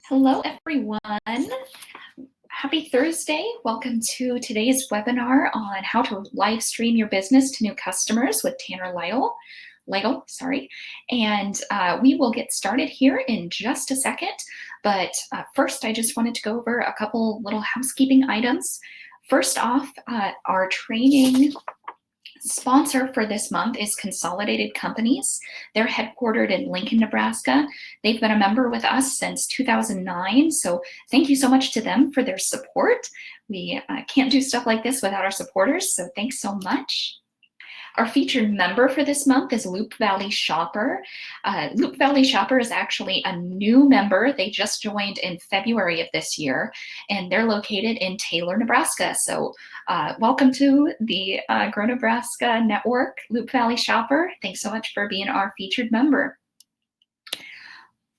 Hello, everyone. Happy Thursday. Welcome to today's webinar on how to live stream your business to new customers with Tanner Lytle. And we will get started here in just a second. But first, I just wanted to go over a couple little housekeeping items. First off, our training sponsor for this month is Consolidated Companies. They're headquartered in Lincoln, Nebraska. They've been a member with us since 2009, so thank you so much to them for their support. We can't do stuff like this without our supporters, so thanks so much. Our featured member for this month is Loop Valley Shopper. Loop Valley Shopper is actually a new member. They just joined in February of this year, and they're located in Taylor, Nebraska. So welcome to the GROW Nebraska network, Loop Valley Shopper. Thanks so much for being our featured member.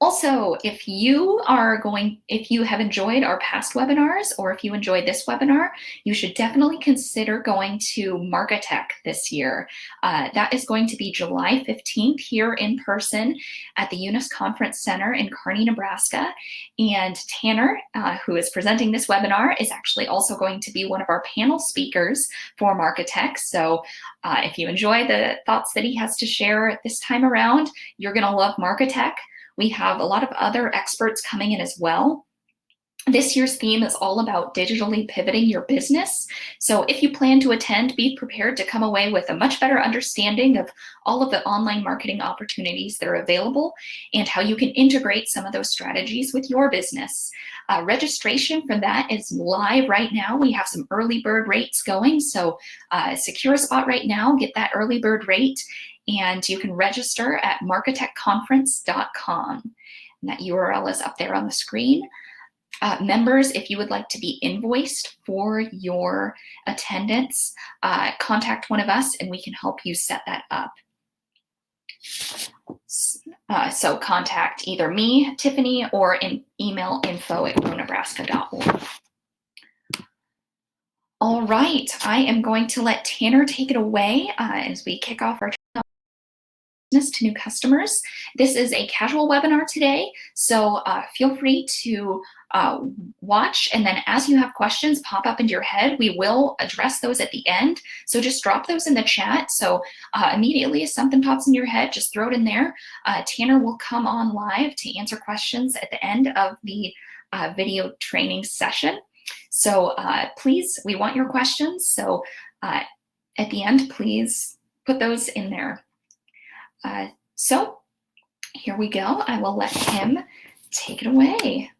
Also, if you have enjoyed our past webinars, or if you enjoyed this webinar, you should definitely consider going to Marketech this year. That is going to be July 15th here in person at the Eunice Conference Center in Kearney, Nebraska. And Tanner, who is presenting this webinar, is actually also going to be one of our panel speakers for Marketech. So if you enjoy the thoughts that he has to share this time around, you're going to love Marketech. We have a lot of other experts coming in as well. This year's theme is all about digitally pivoting your business. So if you plan to attend, be prepared to come away with a much better understanding of all of the online marketing opportunities that are available and how you can integrate some of those strategies with your business. Registration for that is live right now. We have some early bird rates going, so secure a spot right now, get that early bird rate, and you can register at marketechconference.com. And that URL is up there on the screen. Members, if you would like to be invoiced for your attendance, contact one of us and we can help you set that up. So contact either me, Tiffany, or email info@grownebraska.org. All right, I am going to let Tanner take it away as we kick off our business to new customers. This is a casual webinar today, so feel free to watch, and then as you have questions pop up into your head, we will address those at the end. So just drop those in the chat. So immediately if something pops in your head, just throw it in there. Tanner will come on live to answer questions at the end of the video training session. So please, we want your questions. So at the end, please put those in there. So here we go. I will let him take it away.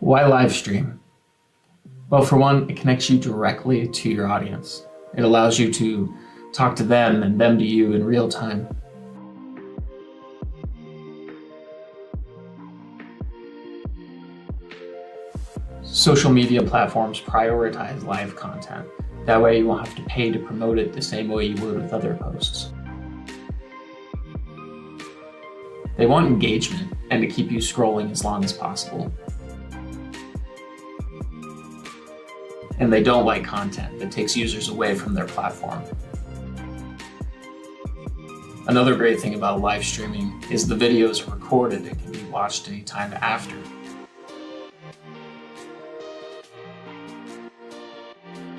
Why live stream? Well, for one, it connects you directly to your audience. It allows you to talk to them and them to you in real time. Social media platforms prioritize live content. That way you won't have to pay to promote it the same way you would with other posts. They want engagement and to keep you scrolling as long as possible. And they don't like content that takes users away from their platform. Another great thing about live streaming is the videos are recorded and can be watched anytime after.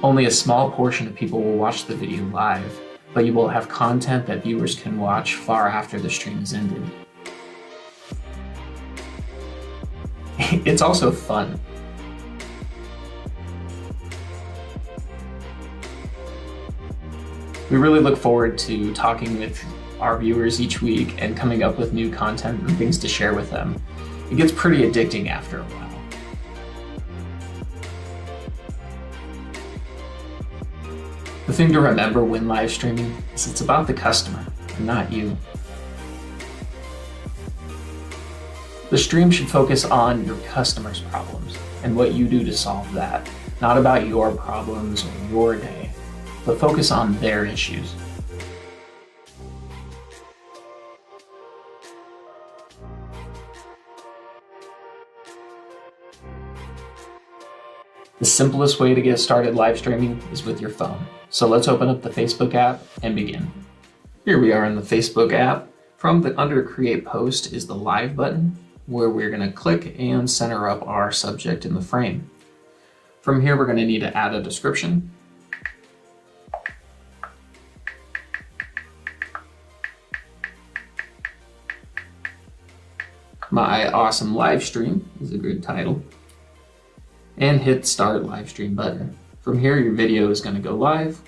Only a small portion of people will watch the video live, but you will have content that viewers can watch far after the stream is ended. It's also fun. We really look forward to talking with our viewers each week and coming up with new content and things to share with them. It gets pretty addicting after a while. The thing to remember when live streaming is it's about the customer and not you. The stream should focus on your customer's problems and what you do to solve that, not about your problems or your day. but focus on their issues. The simplest way to get started live streaming is with your phone. So let's open up the Facebook app and begin. Here we are in the Facebook app. Under Create Post is the Live button, where we're going to click and center up our subject in the frame. From here, we're going to need to add a description. My awesome live stream is a good title. And hit Start Live Stream button. From here, your video is going to go live,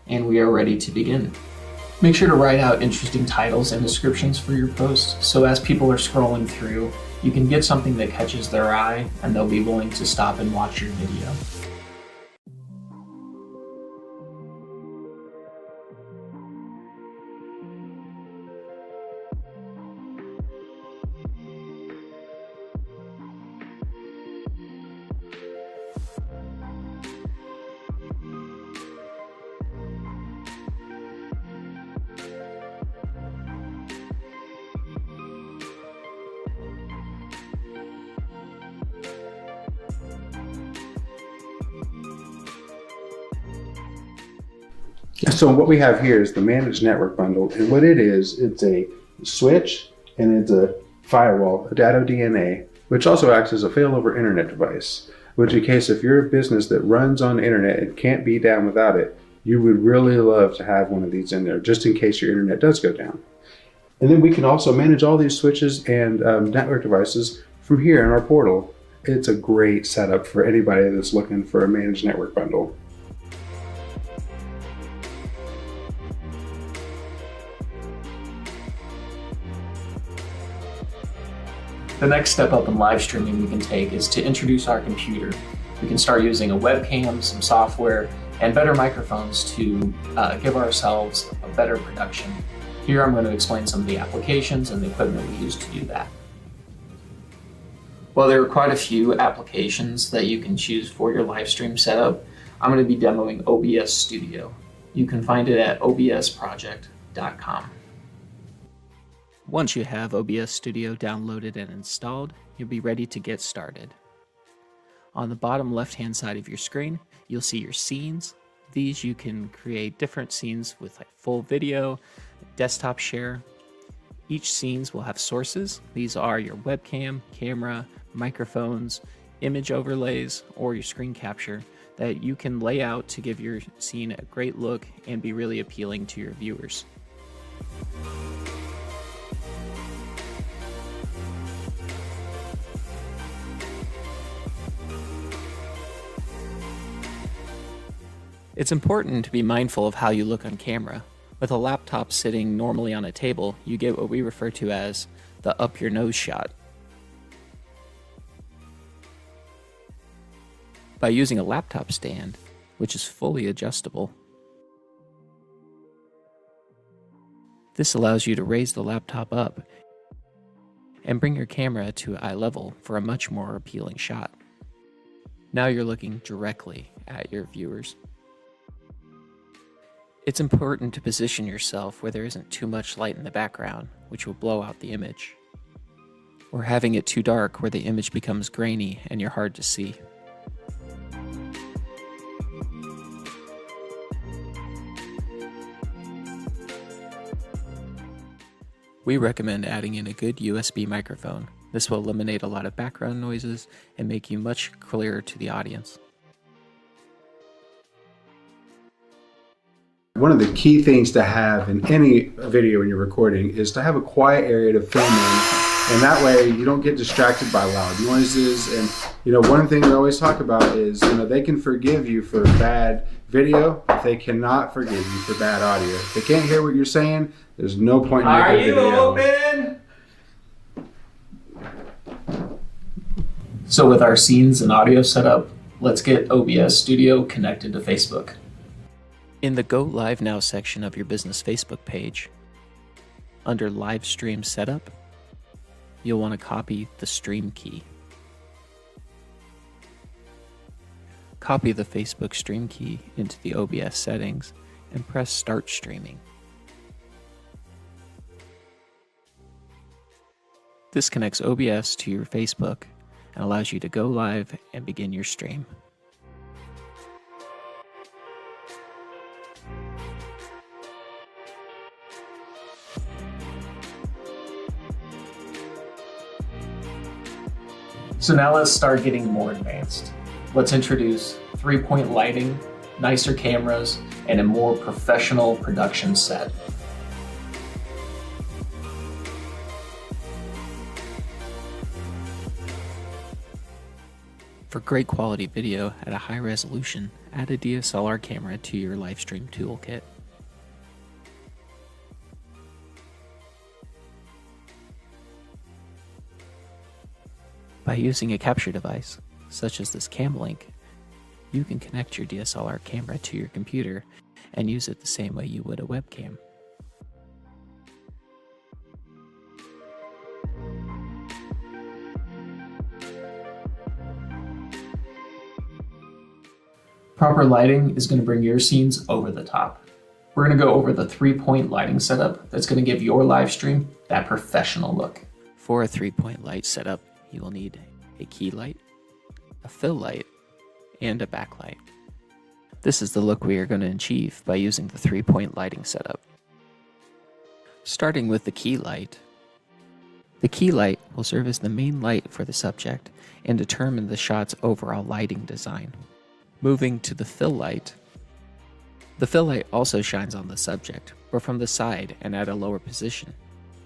and we are ready to begin. Make sure to write out interesting titles and descriptions for your posts, so as people are scrolling through, you can get something that catches their eye, and they'll be willing to stop and watch your video. So what we have here is the managed network bundle, and what it is, it's a switch and it's a firewall, a data DNA, which also acts as a failover internet device, which in case if you're a business that runs on the internet and can't be down without it, you would really love to have one of these in there just in case your internet does go down. And then we can also manage all these switches and network devices from here in our portal. It's a great setup for anybody that's looking for a managed network bundle. The next step up in live streaming we can take is to introduce our computer. We can start using a webcam, some software, and better microphones to give ourselves a better production. Here I'm going to explain some of the applications and the equipment we use to do that. While there are quite a few applications that you can choose for your live stream setup, I'm going to be demoing OBS Studio. You can find it at obsproject.com. Once you have OBS Studio downloaded and installed, you'll be ready to get started. On the bottom left-hand side of your screen, you'll see your scenes. These you can create different scenes with like full video, desktop share. Each scenes will have sources. These are your webcam, camera, microphones, image overlays, or your screen capture that you can lay out to give your scene a great look and be really appealing to your viewers. It's important to be mindful of how you look on camera. With a laptop sitting normally on a table, you get what we refer to as the up your nose shot. By using a laptop stand, which is fully adjustable, this allows you to raise the laptop up and bring your camera to eye level for a much more appealing shot. Now you're looking directly at your viewers. It's important to position yourself where there isn't too much light in the background, which will blow out the image, or having it too dark where the image becomes grainy and you're hard to see. We recommend adding in a good USB microphone. This will eliminate a lot of background noises and make you much clearer to the audience. One of the key things to have in any video when you're recording is to have a quiet area to film in, and that way you don't get distracted by loud noises. And one thing we always talk about is they can forgive you for bad video, but they cannot forgive you for bad audio. If they can't hear what you're saying, there's no point in making a video. Are you open? So with our scenes and audio setup, let's get OBS Studio connected to Facebook. In the Go Live Now section of your business Facebook page, under Live Stream Setup, you'll want to copy the stream key. Copy the Facebook stream key into the OBS settings and press Start Streaming. This connects OBS to your Facebook and allows you to go live and begin your stream. So now let's start getting more advanced. Let's introduce 3-point lighting, nicer cameras, and a more professional production set. For great quality video at a high resolution, add a DSLR camera to your Livestream toolkit. By using a capture device, such as this Cam Link, you can connect your DSLR camera to your computer and use it the same way you would a webcam. Proper lighting is going to bring your scenes over the top. We're going to go over the 3-point lighting setup that's going to give your live stream that professional look. For a 3-point light setup, you will need a key light, a fill light, and a backlight. This is the look we are going to achieve by using the 3-point lighting setup. Starting with the key light. The key light will serve as the main light for the subject and determine the shot's overall lighting design. Moving to the fill light. The fill light also shines on the subject, but from the side and at a lower position.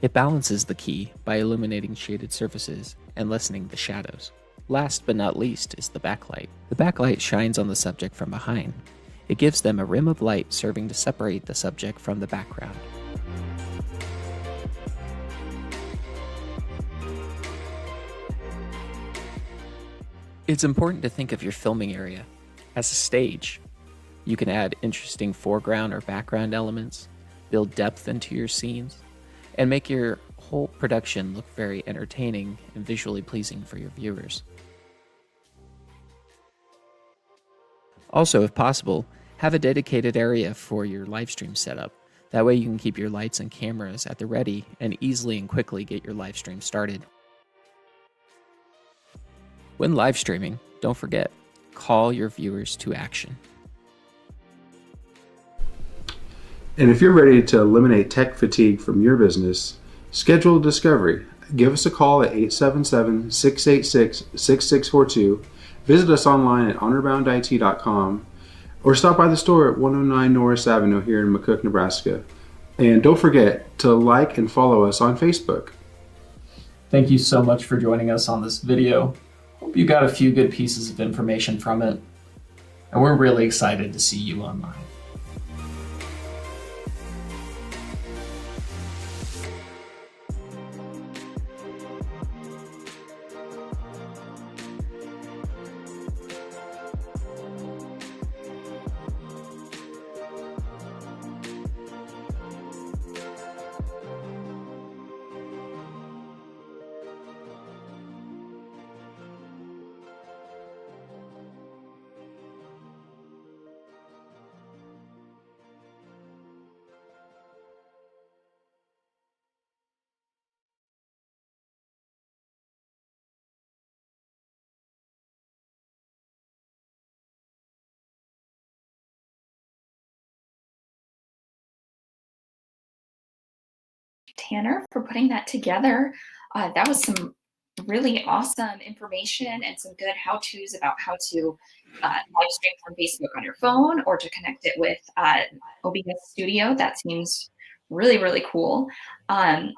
It balances the key by illuminating shaded surfaces and lessening the shadows. Last but not least is the backlight. The backlight shines on the subject from behind. It gives them a rim of light serving to separate the subject from the background. It's important to think of your filming area as a stage. You can add interesting foreground or background elements, build depth into your scenes, and make your whole production look very entertaining and visually pleasing for your viewers. Also, if possible, have a dedicated area for your live stream setup. That way you can keep your lights and cameras at the ready and easily and quickly get your live stream started. When live streaming, don't forget, call your viewers to action. And if you're ready to eliminate tech fatigue from your business, schedule a discovery. Give us a call at 877-686-6642. Visit us online at honorboundit.com or stop by the store at 109 Norris Avenue here in McCook, Nebraska. And don't forget to like and follow us on Facebook. Thank you so much for joining us on this video. Hope you got a few good pieces of information from it. And we're really excited to see you online. Tanner, for putting that together. That was some really awesome information and some good how-tos about how to live stream from Facebook on your phone or to connect it with OBS Studio. That seems really, really cool. I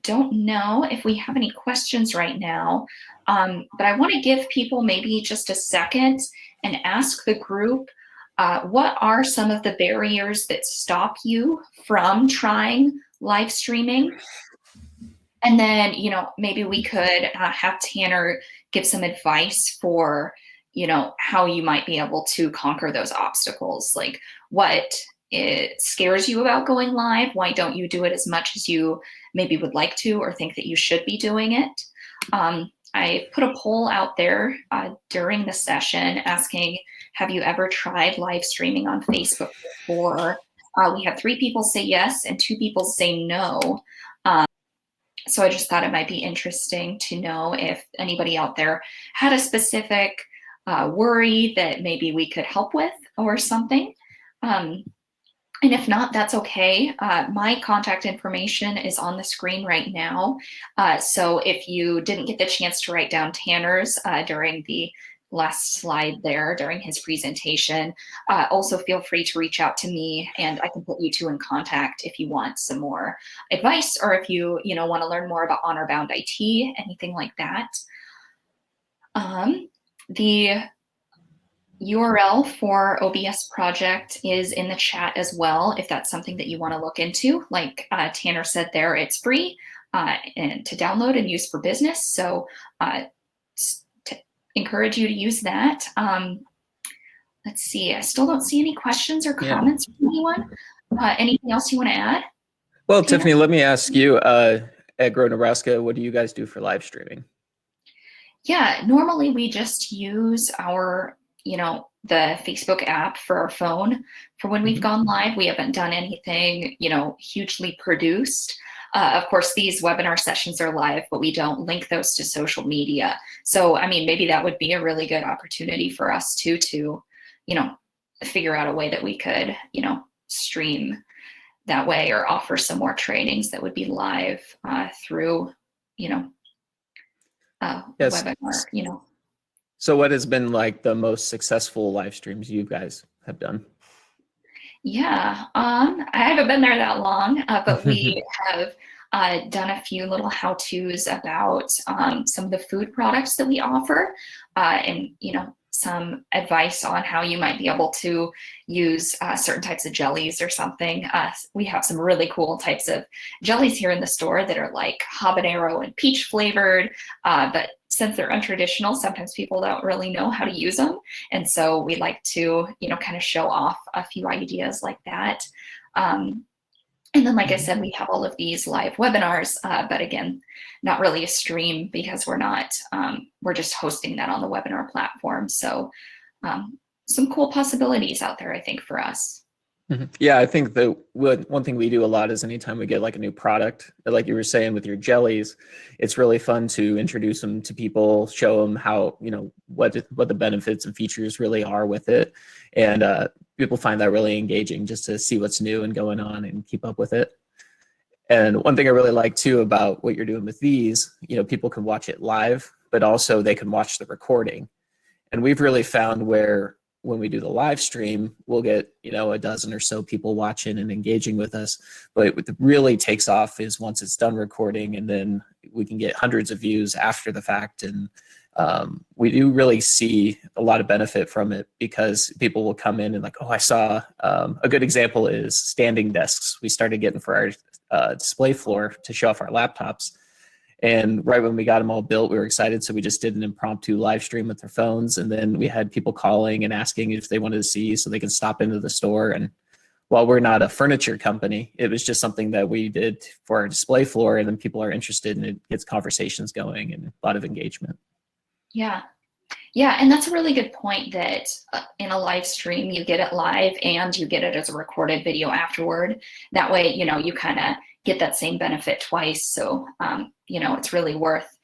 don't know if we have any questions right now, but I want to give people maybe just a second and ask the group, what are some of the barriers that stop you from trying live streaming? And then, you know, maybe we could have Tanner give some advice for, you know, how you might be able to conquer those obstacles. Like what it scares you about going live? Why don't you do it as much as you maybe would like to or think that you should be doing it? I put a poll out there during the session asking, have you ever tried live streaming on Facebook before? We had 3 people say yes and 2 people say no. So I just thought it might be interesting to know if anybody out there had a specific worry that maybe we could help with or something. And if not, that's okay. My contact information is on the screen right now. So if you didn't get the chance to write down Tanner's during the last slide there during his presentation, also feel free to reach out to me and I can put you two in contact if you want some more advice or if you want to learn more about Honorbound IT, anything like that. The URL for OBS project is in the chat as well, if that's something that you want to look into. Like Tanner said there, it's free and to download and use for business. So to encourage you to use that. Let's see, I still don't see any questions or comments from anyone. Anything else you want to add? Well, Tanner? Tiffany, let me ask you, at GROW Nebraska, what do you guys do for live streaming? Yeah, normally we just use our the Facebook app for our phone for when we've gone live. We haven't done anything, hugely produced. Of course, these webinar sessions are live, but we don't link those to social media. So, I mean, maybe that would be a really good opportunity for us to, figure out a way that we could, stream that way or offer some more trainings that would be live through, webinar, So what has been like the most successful live streams you guys have done? Yeah, I haven't been there that long, but we have done a few little how-tos about some of the food products that we offer and, some advice on how you might be able to use certain types of jellies or something. We have some really cool types of jellies here in the store that are like habanero and peach flavored, but since they're untraditional, sometimes people don't really know how to use them. And so we like to, kind of show off a few ideas like that. And then, like I said, we have all of these live webinars, but again, not really a stream because we're not, we're just hosting that on the webinar platform. So some cool possibilities out there, I think, for us. Yeah, I think the one thing we do a lot is anytime we get like a new product, like you were saying with your jellies, it's really fun to introduce them to people, show them how, what the benefits and features really are with it. And people find that really engaging just to see what's new and going on and keep up with it. And one thing I really like too about what you're doing with these, people can watch it live, but also they can watch the recording. And we've really found where when we do the live stream, we'll get, a dozen or so people watching and engaging with us. But what really takes off is once it's done recording, and then we can get hundreds of views after the fact. And we do really see a lot of benefit from it because people will come in and like, oh, I saw a good example is standing desks we started getting for our display floor to show off our laptops. And right when we got them all built, we were excited. So we just did an impromptu live stream with their phones. And then we had people calling and asking if they wanted to see so they could stop into the store. And while we're not a furniture company, it was just something that we did for our display floor. And then people are interested and it gets conversations going and a lot of engagement. Yeah. Yeah, and that's a really good point that in a live stream, you get it live and you get it as a recorded video afterward. That way, you kind of get that same benefit twice. So, it's really worth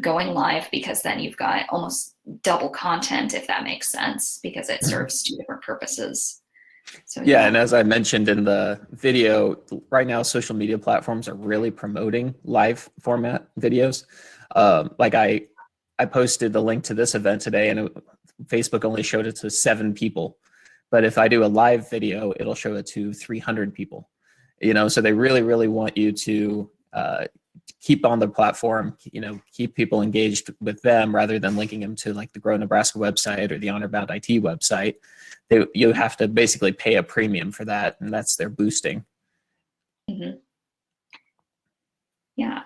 going live because then you've got almost double content, if that makes sense, because it serves two different purposes. So, yeah, and as I mentioned in the video, right now, social media platforms are really promoting live format videos. Like I posted the link to this event today and Facebook only showed it to 7 people. But if I do a live video, it'll show it to 300 people. So they really, really want you to keep on the platform, keep people engaged with them rather than linking them to like the GROW Nebraska website or the Honorbound IT website. You have to basically pay a premium for that, and that's their boosting. Mm-hmm. Yeah.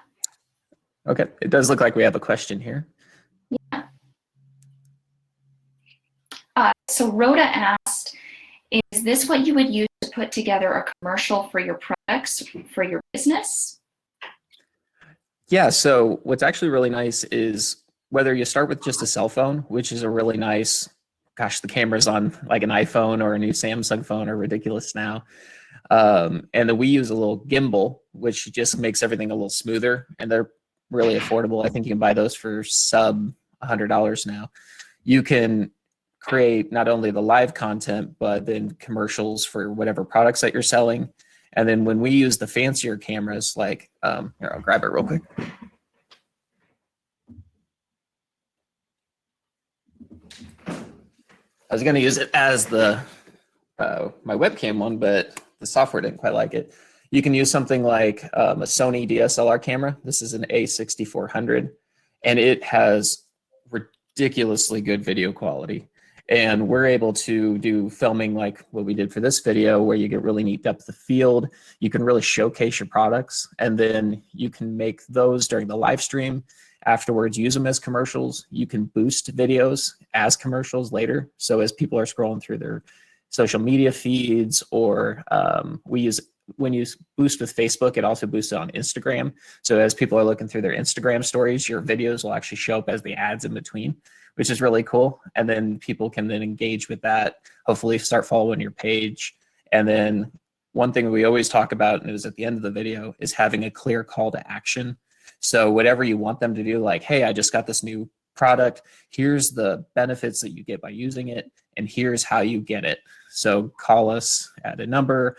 Okay, it does look like we have a question here. Yeah. So Rhoda asked, is this what you would use to put together a commercial for your products for your business? Yeah, so what's actually really nice is whether you start with just a cell phone, which is a really nice, gosh, the cameras on like an iPhone or a new Samsung phone are ridiculous now. And then we use a little gimbal, which just makes everything a little smoother, and they're really affordable. I think you can buy those for sub $100 now. You can create not only the live content, but then commercials for whatever products that you're selling. And then when we use the fancier cameras, like here, I'll grab it real quick. I was going to use it as the my webcam one, but the software didn't quite like it. You can use something like a Sony DSLR camera. This is an A6400, and it has ridiculously good video quality. And we're able to do filming like what we did for this video, where you get really neat depth of field. You can really showcase your products, and then you can make those during the live stream. Afterwards, use them as commercials. You can boost videos as commercials later. So as people are scrolling through their social media feeds, or when you boost with Facebook, it also boosts it on Instagram. So as people are looking through their Instagram stories, your videos will actually show up as the ads in between, which is really cool. And then people can then engage with that, hopefully start following your page. And then one thing we always talk about, and it was at the end of the video, is having a clear call to action. So whatever you want them to do, like, hey, I just got this new product, here's the benefits that you get by using it, and here's how you get it. So call us at a number,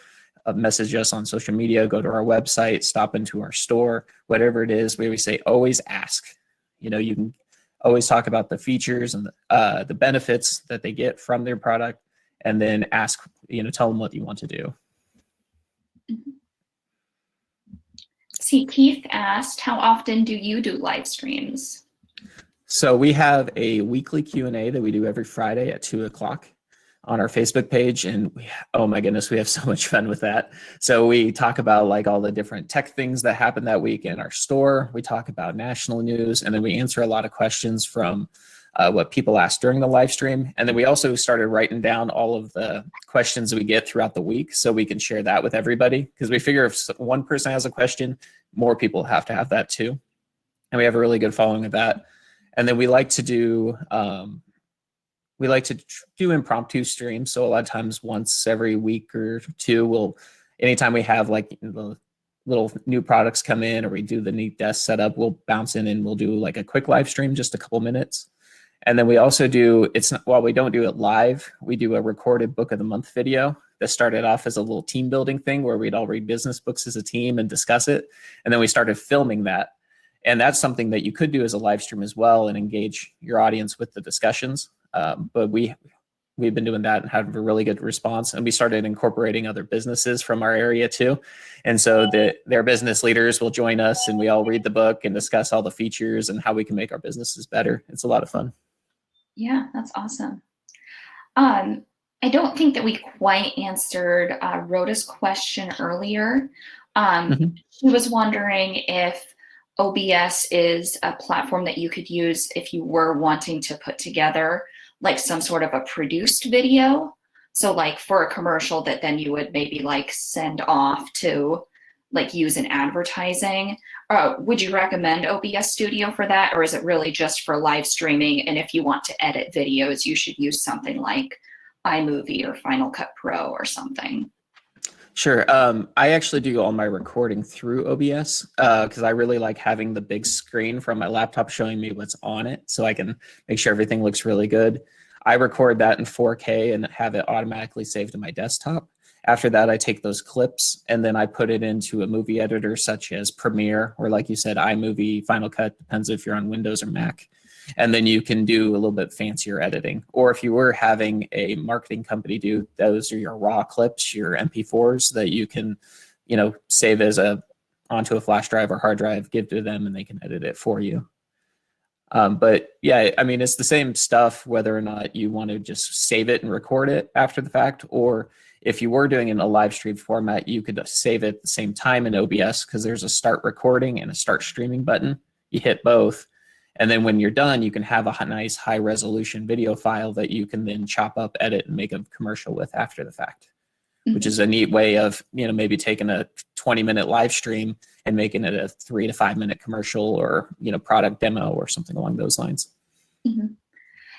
message us on social media, go to our website, stop into our store, whatever it is. We always say, always ask. You know, you can always talk about the features and the benefits that they get from their product, and then ask, you know, tell them what you want to do. See, Keith asked, how often do you do live streams? So we have a weekly Q&A that we do every Friday at 2:00 on our Facebook page. And oh my goodness, we have so much fun with that. So we talk about like all the different tech things that happened that week in our store. We talk about national news, and then we answer a lot of questions from what people ask during the live stream. And then we also started writing down all of the questions we get throughout the week, so we can share that with everybody. Because we figure if one person has a question, more people have to have that too. And we have a really good following of that. And then we like to do impromptu streams. So a lot of times once every week or two, anytime we have like the little new products come in, or we do the neat desk setup, we'll bounce in and we'll do like a quick live stream, just a couple minutes. And then we also while we don't do it live, we do a recorded book of the month video that started off as a little team building thing where we'd all read business books as a team and discuss it. And then we started filming that. And that's something that you could do as a live stream as well and engage your audience with the discussions. But we've been doing that and having a really good response. And we started incorporating other businesses from our area too. And so their business leaders will join us, and we all read the book and discuss all the features and how we can make our businesses better. It's a lot of fun. Yeah, that's awesome. I don't think that we quite answered Rhoda's question earlier. She was wondering if OBS is a platform that you could use if you were wanting to put together like some sort of a produced video. So like for a commercial that then you would maybe like send off to like use in advertising. Would you recommend OBS Studio for that? Or is it really just for live streaming? And if you want to edit videos, you should use something like iMovie or Final Cut Pro or something. Sure. I actually do all my recording through OBS because I really like having the big screen from my laptop showing me what's on it, so I can make sure everything looks really good. I record that in 4K and have it automatically saved to my desktop. After that, I take those clips and then I put it into a movie editor such as Premiere, or like you said, iMovie, Final Cut, depends if you're on Windows or Mac. And then you can do a little bit fancier editing. Or if you were having a marketing company do, those are your raw clips, your MP4s that you can, save onto a flash drive or hard drive, give to them, and they can edit it for you. But yeah, I mean, it's the same stuff, whether or not you want to just save it and record it after the fact, or if you were doing it in a live stream format, you could save it at the same time in OBS because there's a start recording and a start streaming button. You hit both. And then when you're done, you can have a nice high resolution video file that you can then chop up, edit, and make a commercial with after the fact. which is a neat way of, maybe taking a 20-minute live stream and making it a 3 to 5 minute commercial or, product demo or something along those lines. Mm-hmm.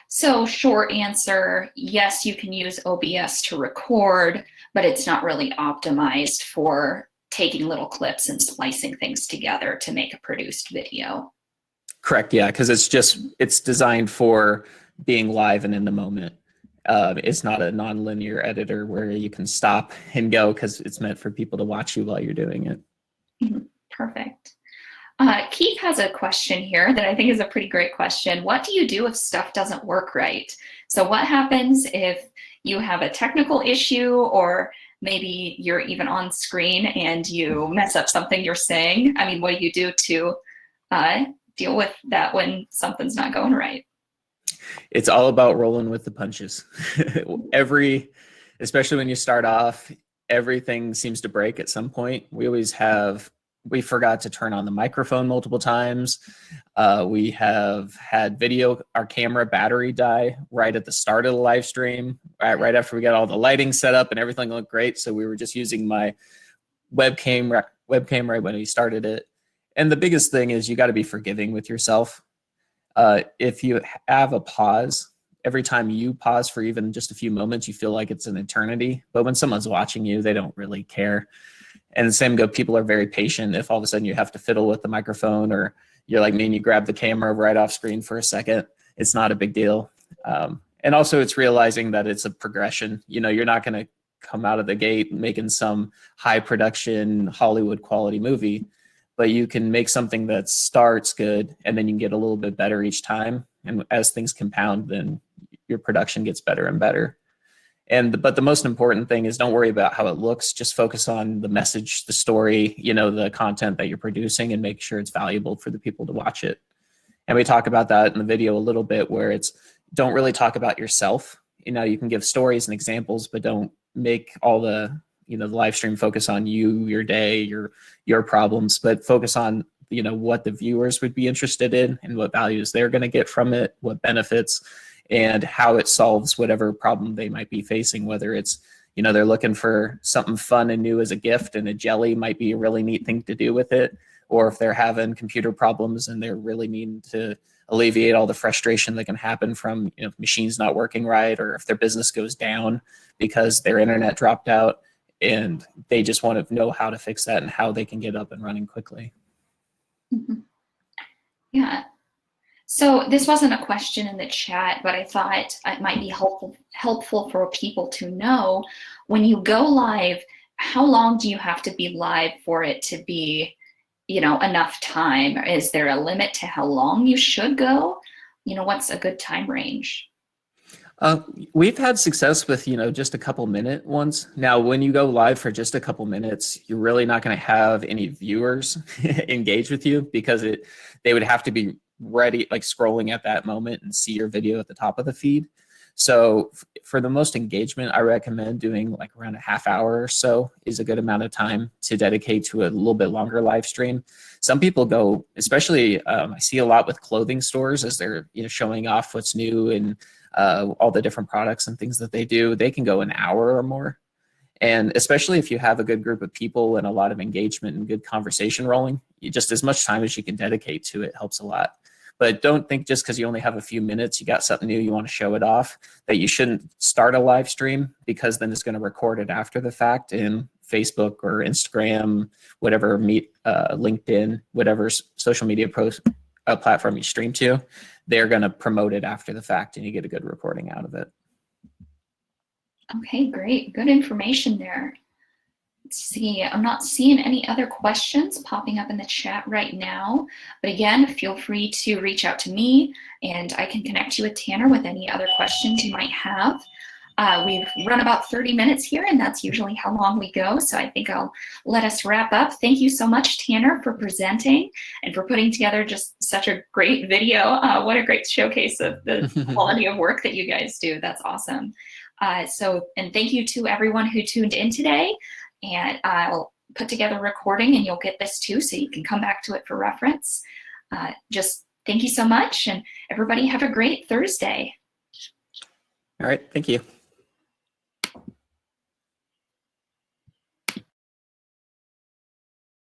So short answer, yes, you can use OBS to record, but it's not really optimized for taking little clips and splicing things together to make a produced video. Correct, yeah, because it's designed for being live and in the moment. It's not a non-linear editor where you can stop and go, because it's meant for people to watch you while you're doing it. Mm-hmm. Perfect. Keith has a question here that I think is a pretty great question. What do you do if stuff doesn't work right? So what happens if you have a technical issue, or maybe you're even on screen and you mess up something you're saying? I mean, what do you do to deal with that when something's not going right? It's all about rolling with the punches. Especially when you start off, everything seems to break at some point. We forgot to turn on the microphone multiple times. We have had our camera battery die right at the start of the live stream, right after we got all the lighting set up and everything looked great. So we were just using my webcam right when we started it. And the biggest thing is you got to be forgiving with yourself. If you have a pause, every time you pause for even just a few moments, you feel like it's an eternity. But when someone's watching you, they don't really care. And the same people are very patient. If all of a sudden you have to fiddle with the microphone, or you're like me and you grab the camera right off screen for a second, it's not a big deal. And also it's realizing that it's a progression. You're not going to come out of the gate making some high production Hollywood quality movie, but you can make something that starts good and then you can get a little bit better each time. And as things compound, then your production gets better and better. But the most important thing is don't worry about how it looks. Just focus on the message, the story, the content that you're producing, and make sure it's valuable for the people to watch it. And we talk about that in the video a little bit, where don't really talk about yourself. You can give stories and examples, but don't make all the live stream focus on you, your day, your problems, but focus on what the viewers would be interested in and what values they're going to get from it, what benefits, and how it solves whatever problem they might be facing, whether it's, they're looking for something fun and new as a gift, and a jelly might be a really neat thing to do with it, or if they're having computer problems and they're really needing to alleviate all the frustration that can happen from machines not working right, or if their business goes down because their internet dropped out and they just want to know how to fix that and how they can get up and running quickly. Mm-hmm. Yeah. So this wasn't a question in the chat, but I thought it might be helpful for people to know, when you go live, how long do you have to be live for it to be, enough time? Is there a limit to how long you should go? What's a good time range? We've had success with, just a couple minute ones. Now, when you go live for just a couple minutes, you're really not going to have any viewers engage with you, because they would have to be ready, like scrolling at that moment and see your video at the top of the feed. So for the most engagement, I recommend doing like around a half hour or so is a good amount of time to dedicate to a little bit longer live stream. Some people go, especially I see a lot with clothing stores, as they're showing off what's new and all the different products and things that they do. They can go an hour or more. And especially if you have a good group of people and a lot of engagement and good conversation rolling, just as much time as you can dedicate to it helps a lot. But don't think just because you only have a few minutes, you got something new, you want to show it off, that you shouldn't start a live stream, because then it's going to record it after the fact in Facebook or Instagram, whatever, LinkedIn, whatever social media platform you stream to. They're going to promote it after the fact and you get a good recording out of it. Okay, great. Good information there. Let's see, I'm not seeing any other questions popping up in the chat right now. But again, feel free to reach out to me and I can connect you with Tanner with any other questions you might have. We've run about 30 minutes here, and that's usually how long we go. So I think I'll let us wrap up. Thank you so much, Tanner, for presenting and for putting together just such a great video. What a great showcase of the quality of work that you guys do. That's awesome. And thank you to everyone who tuned in today. And I'll put together a recording and you'll get this too, so you can come back to it for reference. Just thank you so much, and everybody have a great Thursday. All right, thank you.